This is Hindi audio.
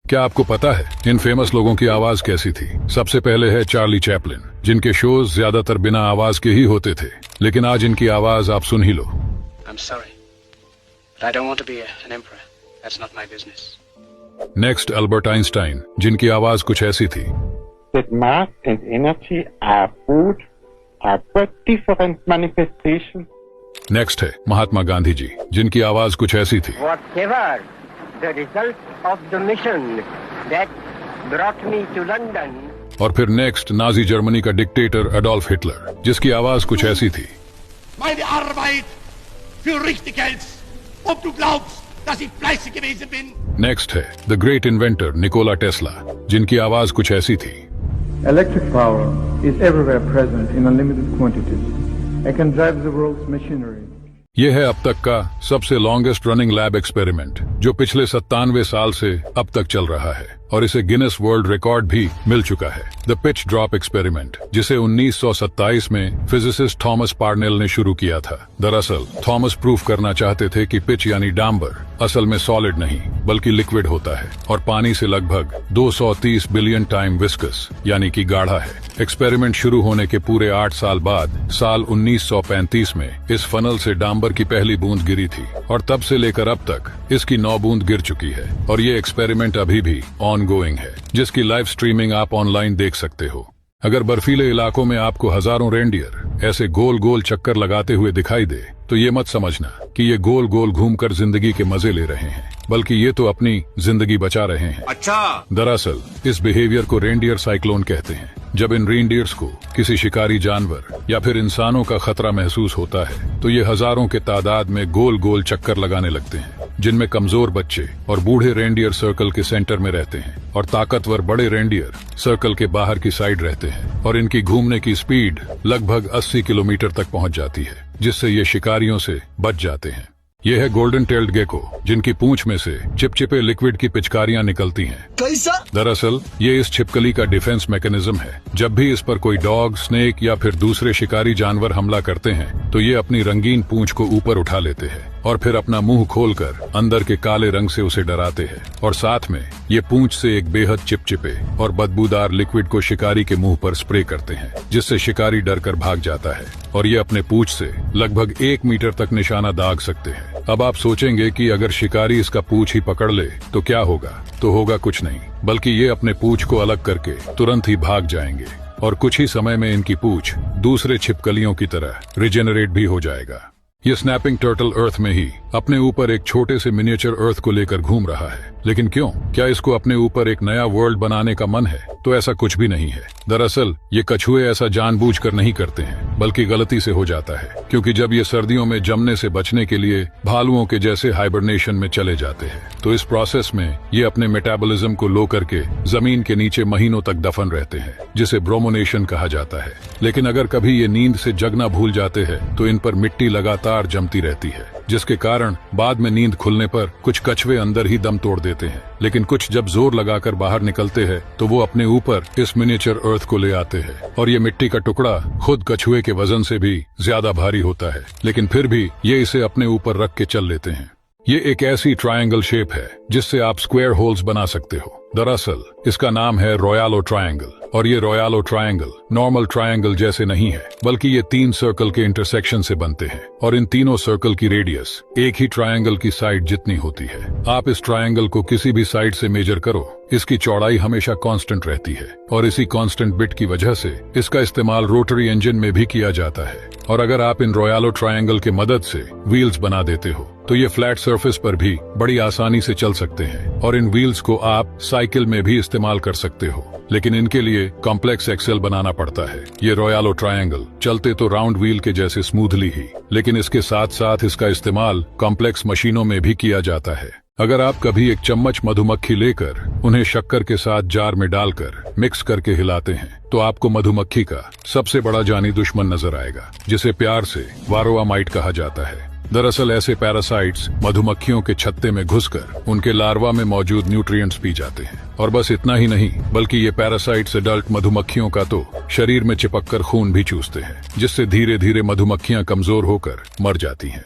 क्या आपको पता है इन फेमस लोगों की आवाज कैसी थी? सबसे पहले है चार्ली चैपलिन, जिनके शोज ज्यादातर बिना आवाज के ही होते थे, लेकिन आज इनकी आवाज आप सुन ही लो। I'm sorry, but I don't want to be an emperor. That's not my business. Next Albert Einstein, जिनकी आवाज कुछ ऐसी थी। That mass and energy are both are but different manifestations. Next है महात्मा गांधी जी, जिनकी आवाज कुछ ऐसी थी। Whatever the result of the mission that brought me to London. और फिर नेक्स्ट नाजी जर्मनी का डिक्टेटर एडोल्फ हिटलर, जिसकी आवाज कुछ ऐसी थी। Meine Arbeit für richtig hältst, ob du glaubst, dass ich fleißig gewesen bin. Next है the great inventor Nikola Tesla, जिनकी आवाज कुछ ऐसी थी। Electric power is everywhere present in unlimited quantities. I can drive the world's machinery. यह है अब तक का सबसे लॉन्गेस्ट रनिंग लैब एक्सपेरिमेंट, जो पिछले 97 साल से अब तक चल रहा है, और इसे गिनेस वर्ल्ड रिकॉर्ड भी मिल चुका है। द पिच ड्रॉप एक्सपेरिमेंट, जिसे 1927 में फिजिसिस्ट थॉमस पार्नेल ने शुरू किया था। दरअसल थॉमस प्रूफ करना चाहते थे कि पिच यानी डांबर असल में सॉलिड नहीं बल्कि लिक्विड होता है और पानी से लगभग 230 बिलियन टाइम विस्कस यानी कि गाढ़ा है। एक्सपेरिमेंट शुरू होने के पूरे 8 साल बाद साल 1935 में इस फनल से डांबर की पहली बूंद गिरी थी, और तब से लेकर अब तक इसकी 9 बूंद गिर चुकी है। और ये एक्सपेरिमेंट अभी भी ऑनगोइंग है, जिसकी लाइव स्ट्रीमिंग आप ऑनलाइन देख सकते हो। अगर बर्फीले इलाकों में आपको हजारों रेंडियर ऐसे गोल गोल चक्कर लगाते हुए दिखाई दे, तो ये मत समझना कि ये गोल गोल घूमकर जिंदगी के मजे ले रहे हैं, बल्कि ये तो अपनी जिंदगी बचा रहे हैं। अच्छा, दरअसल इस बिहेवियर को रेंडियर साइक्लोन कहते हैं। जब इन रेंडियर्स को किसी शिकारी जानवर या फिर इंसानों का खतरा महसूस होता है, तो ये हजारों के तादाद में गोल गोल चक्कर लगाने लगते हैं, जिनमें कमजोर बच्चे और बूढ़े रेंडियर सर्कल के सेंटर में रहते हैं, और ताकतवर बड़े रेंडियर सर्कल के बाहर की साइड रहते हैं। और इनकी घूमने की स्पीड लगभग 80 किलोमीटर तक पहुंच जाती है, जिससे ये शिकारियों से बच जाते हैं। ये है गोल्डन टेल्ड गेको, जिनकी पूंछ में से चिपचिपे लिक्विड की पिचकारियां निकलती हैं। कैसा? दरअसल ये इस छिपकली का डिफेंस मैकेनिज्म है। जब भी इस पर कोई डॉग, स्नेक या फिर दूसरे शिकारी जानवर हमला करते हैं, तो ये अपनी रंगीन पूंछ को ऊपर उठा लेते हैं और फिर अपना मुंह खोलकर अंदर के काले रंग से उसे डराते हैं, और साथ में ये पूंछ से एक बेहद चिपचिपे और बदबूदार लिक्विड को शिकारी के मुंह पर स्प्रे करते हैं, जिससे शिकारी डरकर भाग जाता है, और ये अपने पूंछ से लगभग 1 मीटर तक निशाना दाग सकते हैं। अब आप सोचेंगे कि अगर शिकारी इसका पूंछ ही पकड़ ले तो क्या होगा? तो होगा कुछ नहीं, बल्कि ये अपने पूंछ को अलग करके तुरंत ही भाग जाएंगे, और कुछ ही समय में इनकी पूंछ दूसरे छिपकलियों की तरह रिजेनरेट भी हो जाएगा। ये स्नैपिंग टर्टल अर्थ में ही अपने ऊपर एक छोटे से मिनिएचर अर्थ को लेकर घूम रहा है, लेकिन क्यों? क्या इसको अपने ऊपर एक नया वर्ल्ड बनाने का मन है? तो ऐसा कुछ भी नहीं है। दरअसल ये कछुए ऐसा जानबूझकर नहीं करते हैं, बल्कि गलती से हो जाता है, क्योंकि जब ये सर्दियों में जमने से बचने के लिए भालुओं के जैसे हाइबरनेशन में चले जाते हैं, तो इस प्रोसेस में ये अपने मेटाबॉलिज्म को लो करके जमीन के नीचे महीनों तक दफन रहते हैं, जिसे ब्रोमोनेशन कहा जाता है। लेकिन अगर कभी ये नींद से जगना भूल जाते हैं, तो इन पर मिट्टी लगातार जमती रहती है, जिसके कारण बाद में नींद खुलने पर कुछ कछुए अंदर ही दम तोड़ देते हैं। लेकिन कुछ जब जोर लगाकर बाहर निकलते हैं, तो वो अपने ऊपर इस मिनिएचर अर्थ को ले आते हैं, और ये मिट्टी का टुकड़ा खुद कछुए के वजन से भी ज्यादा भारी होता है, लेकिन फिर भी ये इसे अपने ऊपर रख के चल लेते हैं। ये एक ऐसी ट्रायंगल शेप है जिससे आप स्क्वायर होल्स बना सकते हो। दरअसल इसका नाम है रॉयलो ट्रायंगल, और ये रॉयलो ट्रायंगल नॉर्मल ट्रायंगल जैसे नहीं है, बल्कि ये 3 सर्कल के इंटरसेक्शन से बनते हैं, और इन तीनों सर्कल की रेडियस एक ही ट्रायंगल की साइड जितनी होती है। आप इस ट्रायंगल को किसी भी साइड से मेजर करो, इसकी चौड़ाई हमेशा कांस्टेंट रहती है, और इसी कांस्टेंट बिट की वजह से इसका इस्तेमाल रोटरी इंजन में भी किया जाता है। और अगर आप इन रॉयलो ट्रायंगल के मदद से व्हील्स बना देते हो, तो ये फ्लैट सरफेस पर भी बड़ी आसानी से चल सकते हैं, और इन व्हील्स को आप साइकिल में भी इस्तेमाल कर सकते हो। लेकिन इनके लिए कॉम्प्लेक्स एक्सेल बनाना पड़ता है। ये रॉयलो ट्रायंगल चलते तो राउंड व्हील के जैसे स्मूथली ही, लेकिन इसके साथ साथ इसका इस्तेमाल कॉम्प्लेक्स मशीनों में भी किया जाता है। अगर आप कभी एक चम्मच मधुमक्खी लेकर उन्हें शक्कर के साथ जार में डालकर मिक्स करके हिलाते हैं, तो आपको मधुमक्खी का सबसे बड़ा जानी दुश्मन नजर आएगा, जिसे प्यार से वारोआ माइट कहा जाता है। दरअसल ऐसे पैरासाइट्स मधुमक्खियों के छत्ते में घुसकर उनके लार्वा में मौजूद न्यूट्रिएंट्स पी जाते हैं। और बस इतना ही नहीं, बल्कि ये पैरासाइट्स एडल्ट मधुमक्खियों का तो शरीर में चिपककर खून भी चूसते हैं, जिससे धीरे धीरे मधुमक्खियां कमजोर होकर मर जाती हैं।